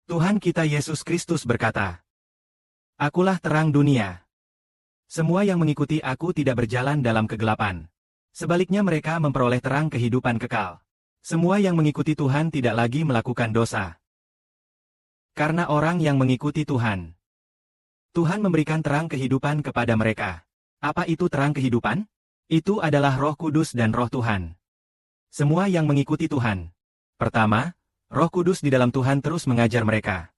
Tuhan kita Yesus Kristus berkata, "Akulah terang dunia. Semua yang mengikuti aku tidak berjalan dalam kegelapan. Sebaliknya mereka memperoleh terang kehidupan kekal." Semua yang mengikuti Tuhan tidak lagi melakukan dosa. Karena orang yang mengikuti Tuhan, Tuhan memberikan terang kehidupan kepada mereka. Apa itu terang kehidupan? Itu adalah Roh Kudus dan Roh Tuhan. Semua yang mengikuti Tuhan. Pertama, Roh Kudus di dalam Tuhan terus mengajar mereka.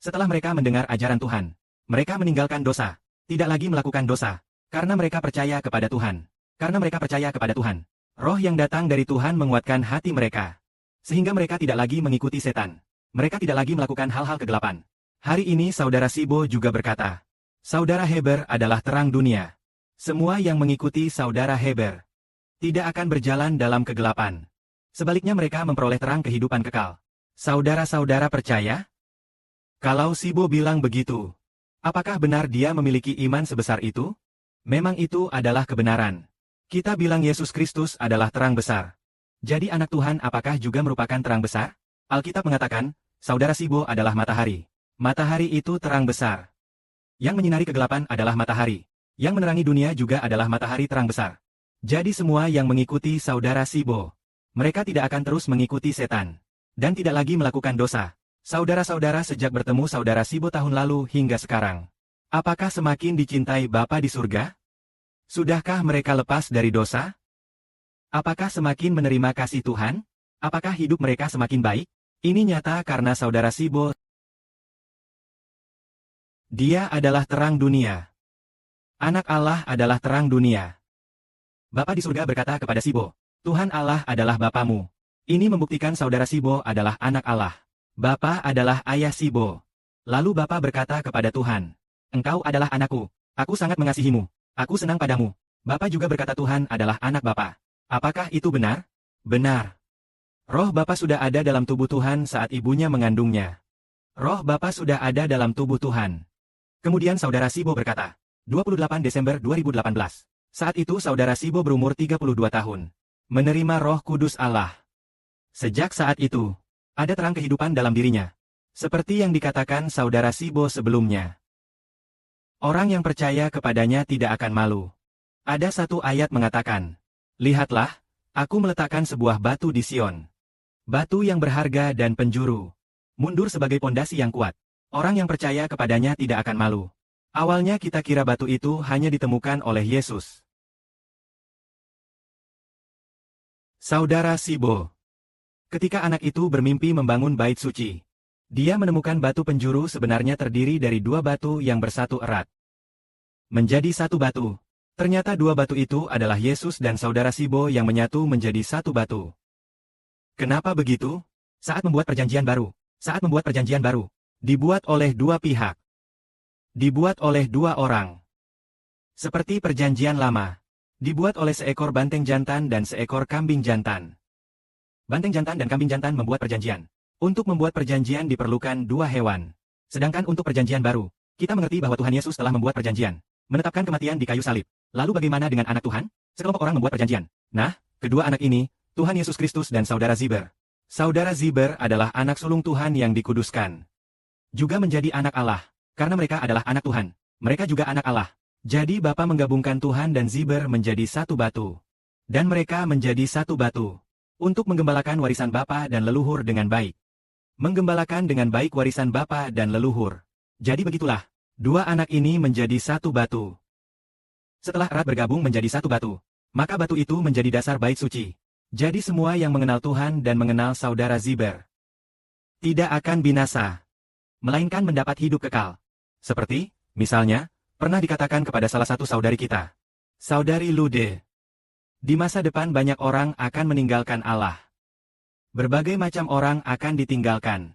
Setelah mereka mendengar ajaran Tuhan, mereka meninggalkan dosa, tidak lagi melakukan dosa, karena mereka percaya kepada Tuhan. Karena mereka percaya kepada Tuhan, Roh yang datang dari Tuhan menguatkan hati mereka, sehingga mereka tidak lagi mengikuti setan. Mereka tidak lagi melakukan hal-hal kegelapan. Hari ini Saudara Sibo juga berkata, Saudara Heber adalah terang dunia. Semua yang mengikuti Saudara Heber tidak akan berjalan dalam kegelapan. Sebaliknya mereka memperoleh terang kehidupan kekal. Saudara-saudara percaya? Kalau Sibo bilang begitu, apakah benar dia memiliki iman sebesar itu? Memang itu adalah kebenaran. Kita bilang Yesus Kristus adalah terang besar. Jadi anak Tuhan apakah juga merupakan terang besar? Alkitab mengatakan, Saudara Sibo adalah matahari. Matahari itu terang besar. Yang menyinari kegelapan adalah matahari. Yang menerangi dunia juga adalah matahari terang besar. Jadi semua yang mengikuti Saudara Sibo, mereka tidak akan terus mengikuti setan. Dan tidak lagi melakukan dosa. Saudara-saudara sejak bertemu Saudara Sibo tahun lalu hingga sekarang, apakah semakin dicintai Bapa di surga? Sudahkah mereka lepas dari dosa? Apakah semakin menerima kasih Tuhan? Apakah hidup mereka semakin baik? Ini nyata karena Saudara Sibo. Dia adalah terang dunia. Anak Allah adalah terang dunia. Bapa di surga berkata kepada Sibo, Tuhan Allah adalah Bapamu. Ini membuktikan Saudara Sibo adalah anak Allah. Bapa adalah ayah Sibo. Lalu Bapa berkata kepada Tuhan, Engkau adalah anakku. Aku sangat mengasihimu. Aku senang padamu. Bapa juga berkata Tuhan adalah anak Bapa. Apakah itu benar? Benar. Roh Bapa sudah ada dalam tubuh Tuhan saat ibunya mengandungnya. Roh Bapa sudah ada dalam tubuh Tuhan. Kemudian Saudara Sibo berkata, 28 Desember 2018. Saat itu Saudara Sibo berumur 32 tahun. Menerima Roh Kudus Allah. Sejak saat itu, ada terang kehidupan dalam dirinya. Seperti yang dikatakan Saudara Sibo sebelumnya. Orang yang percaya kepadanya tidak akan malu. Ada satu ayat mengatakan, Lihatlah, aku meletakkan sebuah batu di Sion. Batu yang berharga dan penjuru. Mundur sebagai pondasi yang kuat. Orang yang percaya kepadanya tidak akan malu. Awalnya kita kira batu itu hanya ditemukan oleh Yesus. Saudara Sibo. Ketika anak itu bermimpi membangun bait suci, dia menemukan batu penjuru sebenarnya terdiri dari dua batu yang bersatu erat. Menjadi satu batu. Ternyata dua batu itu adalah Yesus dan Saudara Sibo yang menyatu menjadi satu batu. Kenapa begitu? Saat membuat perjanjian baru, dibuat oleh dua pihak. Dibuat oleh dua orang. Seperti perjanjian lama, dibuat oleh seekor banteng jantan dan seekor kambing jantan. Banteng jantan dan kambing jantan membuat perjanjian. Untuk membuat perjanjian diperlukan dua hewan. Sedangkan untuk perjanjian baru, kita mengerti bahwa Tuhan Yesus telah membuat perjanjian, menetapkan kematian di kayu salib. Lalu bagaimana dengan anak Tuhan? Sekelompok orang membuat perjanjian. Nah, kedua anak ini, Tuhan Yesus Kristus dan Saudara Ziber. Saudara Ziber adalah anak sulung Tuhan yang dikuduskan. Juga menjadi anak Allah, karena mereka adalah anak Tuhan. Mereka juga anak Allah. Jadi Bapa menggabungkan Tuhan dan Ziber menjadi satu batu. Dan mereka menjadi satu batu. Untuk menggembalakan warisan Bapa dan leluhur dengan baik. Menggembalakan dengan baik warisan Bapa dan leluhur. Jadi begitulah, dua anak ini menjadi satu batu. Setelah erat bergabung menjadi satu batu, maka batu itu menjadi dasar bait suci. Jadi semua yang mengenal Tuhan dan mengenal Saudara Ziber tidak akan binasa, melainkan mendapat hidup kekal. Seperti, misalnya, pernah dikatakan kepada salah satu saudari kita, Saudari Lude, di masa depan banyak orang akan meninggalkan Allah. Berbagai macam orang akan ditinggalkan.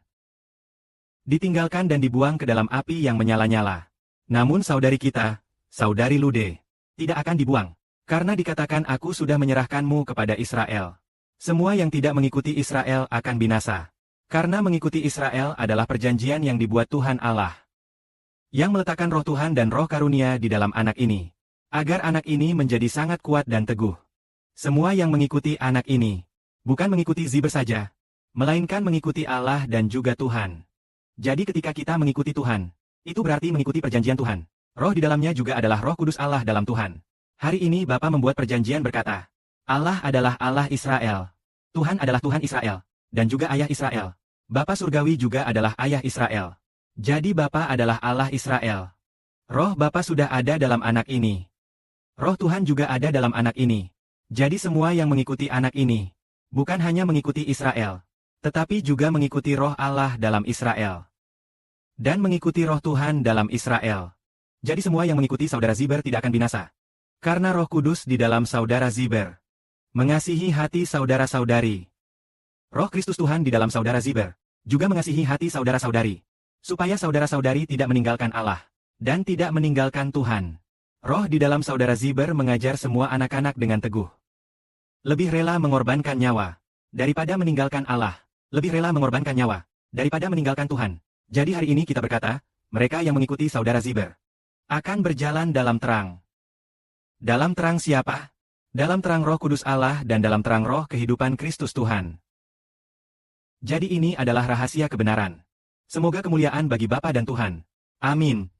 Ditinggalkan dan dibuang ke dalam api yang menyala-nyala. Namun saudari kita, Saudari Lude, tidak akan dibuang. Karena dikatakan aku sudah menyerahkanmu kepada Israel. Semua yang tidak mengikuti Israel akan binasa. Karena mengikuti Israel adalah perjanjian yang dibuat Tuhan Allah. Yang meletakkan roh Tuhan dan roh karunia di dalam anak ini. Agar anak ini menjadi sangat kuat dan teguh. Semua yang mengikuti anak ini, bukan mengikuti Ziber saja, melainkan mengikuti Allah dan juga Tuhan. Jadi ketika kita mengikuti Tuhan, itu berarti mengikuti perjanjian Tuhan. Roh di dalamnya juga adalah Roh Kudus Allah dalam Tuhan. Hari ini Bapa membuat perjanjian berkata, Allah adalah Allah Israel. Tuhan adalah Tuhan Israel, dan juga Ayah Israel. Bapa Surgawi juga adalah Ayah Israel. Jadi Bapa adalah Allah Israel. Roh Bapa sudah ada dalam anak ini. Roh Tuhan juga ada dalam anak ini. Jadi semua yang mengikuti anak ini, bukan hanya mengikuti Israel, tetapi juga mengikuti Roh Allah dalam Israel. Dan mengikuti Roh Tuhan dalam Israel. Jadi semua yang mengikuti saudara Ziber tidak akan binasa. Karena Roh Kudus di dalam saudara Ziber. Mengasihi hati saudara-saudari. Roh Kristus Tuhan di dalam saudara Ziber. Juga mengasihi hati saudara-saudari. Supaya saudara-saudari tidak meninggalkan Allah. Dan tidak meninggalkan Tuhan. Roh di dalam saudara Ziber mengajar semua anak-anak dengan teguh. Lebih rela mengorbankan nyawa. Daripada meninggalkan Allah. Lebih rela mengorbankan nyawa. Daripada meninggalkan Tuhan. Jadi hari ini kita berkata, mereka yang mengikuti saudara Ziber akan berjalan dalam terang. Dalam terang siapa? Dalam terang Roh Kudus Allah dan dalam terang Roh kehidupan Kristus Tuhan. Jadi ini adalah rahasia kebenaran. Semoga kemuliaan bagi Bapa dan Tuhan. Amin.